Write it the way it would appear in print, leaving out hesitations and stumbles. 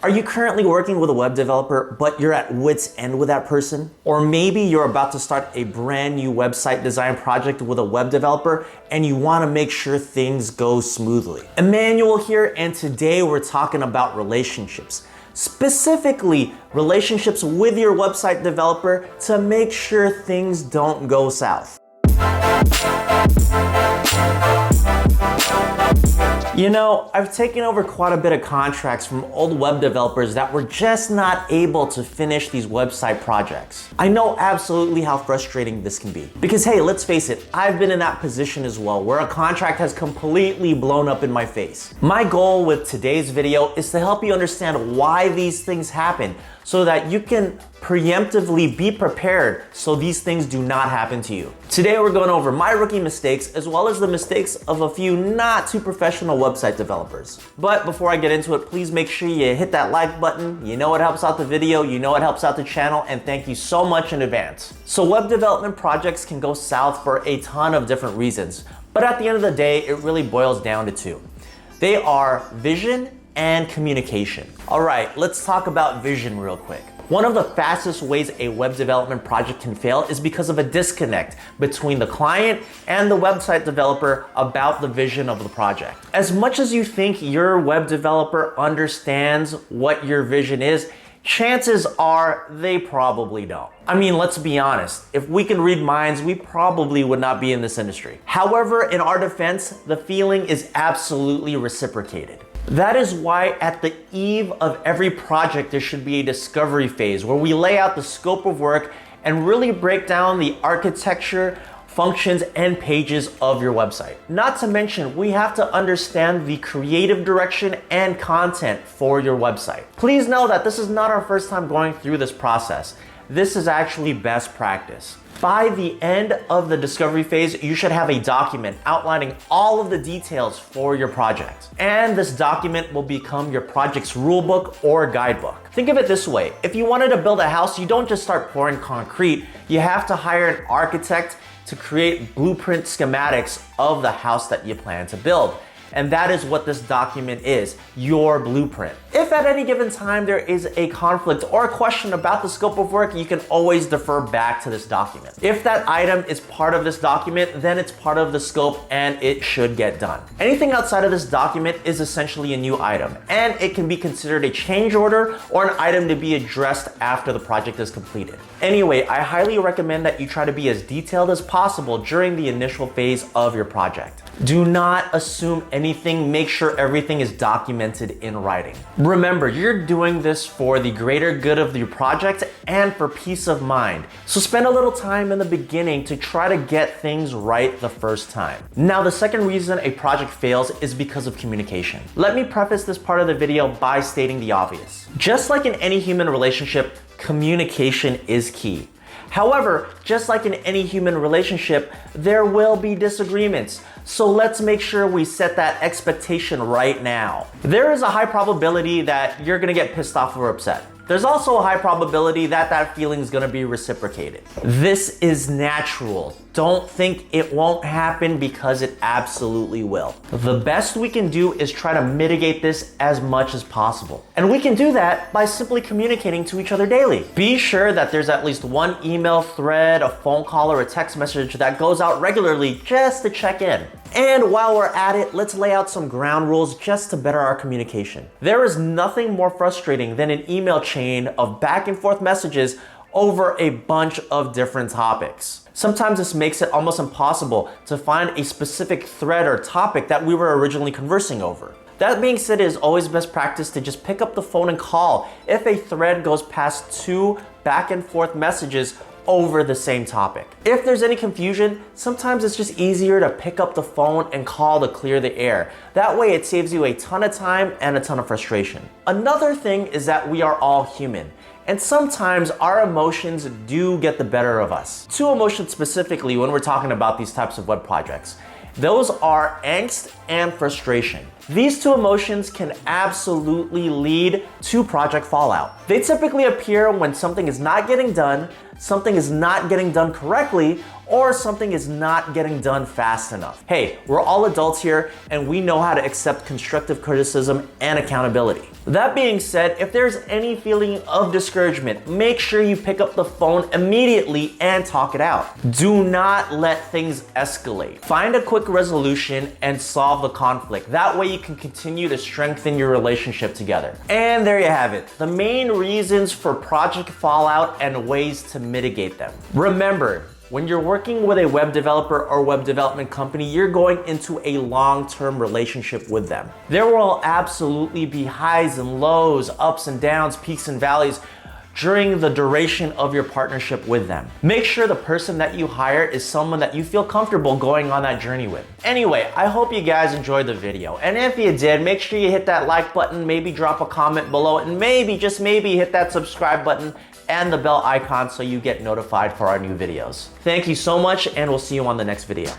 Are you currently working with a web developer, but you're at wit's end with that person? Or maybe you're about to start a brand new website design project with a web developer and you want to make sure things go smoothly. Emmanuel here, and today we're talking about relationships. Specifically, relationships with your website developer to make sure things don't go south. You know, I've taken over quite a bit of contracts from old web developers that were just not able to finish these website projects. I know absolutely how frustrating this can be. Because hey, let's face it, I've been in that position as well, where a contract has completely blown up in my face. My goal with today's video is to help you understand why these things happen, so that you can preemptively be prepared so these things do not happen to you. Today we're going over my rookie mistakes as well as the mistakes of a few not too professional website developers. But before I get into it, please make sure you hit that like button. You know it helps out the video, you know it helps out the channel, and thank you so much in advance. So web development projects can go south for a ton of different reasons, but at the end of the day, it really boils down to two. They are vision and communication. All right, let's talk about vision real quick. One of the fastest ways a web development project can fail is because of a disconnect between the client and the website developer about the vision of the project. As much as you think your web developer understands what your vision is, chances are they probably don't. I mean, let's be honest, if we can read minds, we probably would not be in this industry. However, in our defense, the feeling is absolutely reciprocated. That is why at the eve of every project, there should be a discovery phase where we lay out the scope of work and really break down the architecture, functions, and pages of your website. Not to mention, we have to understand the creative direction and content for your website. Please know that this is not our first time going through this process. This is actually best practice. By the end of the discovery phase, you should have a document outlining all of the details for your project. And this document will become your project's rulebook or guidebook. Think of it this way. If you wanted to build a house, you don't just start pouring concrete. You have to hire an architect to create blueprint schematics of the house that you plan to build. And that is what this document is, your blueprint. If at any given time there is a conflict or a question about the scope of work, you can always defer back to this document. If that item is part of this document, then it's part of the scope and it should get done. Anything outside of this document is essentially a new item, and it can be considered a change order or an item to be addressed after the project is completed. Anyway, I highly recommend that you try to be as detailed as possible during the initial phase of your project. Do not assume anything, make sure everything is documented in writing. Remember, you're doing this for the greater good of your project and for peace of mind. So spend a little time in the beginning to try to get things right the first time. Now, the second reason a project fails is because of communication. Let me preface this part of the video by stating the obvious. Just like in any human relationship, communication is key. However, just like in any human relationship, there will be disagreements. So let's make sure we set that expectation right now. There is a high probability that you're gonna get pissed off or upset. There's also a high probability that that feeling is gonna be reciprocated. This is natural. Don't think it won't happen, because it absolutely will. The best we can do is try to mitigate this as much as possible. And we can do that by simply communicating to each other daily. Be sure that there's at least one email thread, a phone call, or a text message that goes out regularly just to check in. And while we're at it, let's lay out some ground rules just to better our communication. There is nothing more frustrating than an email chain of back and forth messages over a bunch of different topics. Sometimes this makes it almost impossible to find a specific thread or topic that we were originally conversing over. That being said, it is always best practice to just pick up the phone and call if a thread goes past two back and forth messages over the same topic. If there's any confusion, sometimes it's just easier to pick up the phone and call to clear the air. That way it saves you a ton of time and a ton of frustration. Another thing is that we are all human, and sometimes our emotions do get the better of us. Two emotions specifically when we're talking about these types of web projects. Those are angst and frustration. These two emotions can absolutely lead to project fallout. They typically appear when something is not getting done, something is not getting done correctly or something is not getting done fast enough. Hey, we're all adults here and we know how to accept constructive criticism and accountability. That being said, if there's any feeling of discouragement, make sure you pick up the phone immediately and talk it out. Do not let things escalate. Find a quick resolution and solve the conflict. That way you can continue to strengthen your relationship together. And there you have it, the main reasons for project fallout and ways to mitigate them. Remember, when you're working with a web developer or web development company, you're going into a long-term relationship with them. There will absolutely be highs and lows, ups and downs, peaks and valleys during the duration of your partnership with them. Make sure the person that you hire is someone that you feel comfortable going on that journey with. Anyway, I hope you guys enjoyed the video. And if you did, make sure you hit that like button, maybe drop a comment below, and maybe, just maybe, hit that subscribe button and the bell icon so you get notified for our new videos. Thank you so much, and we'll see you on the next video.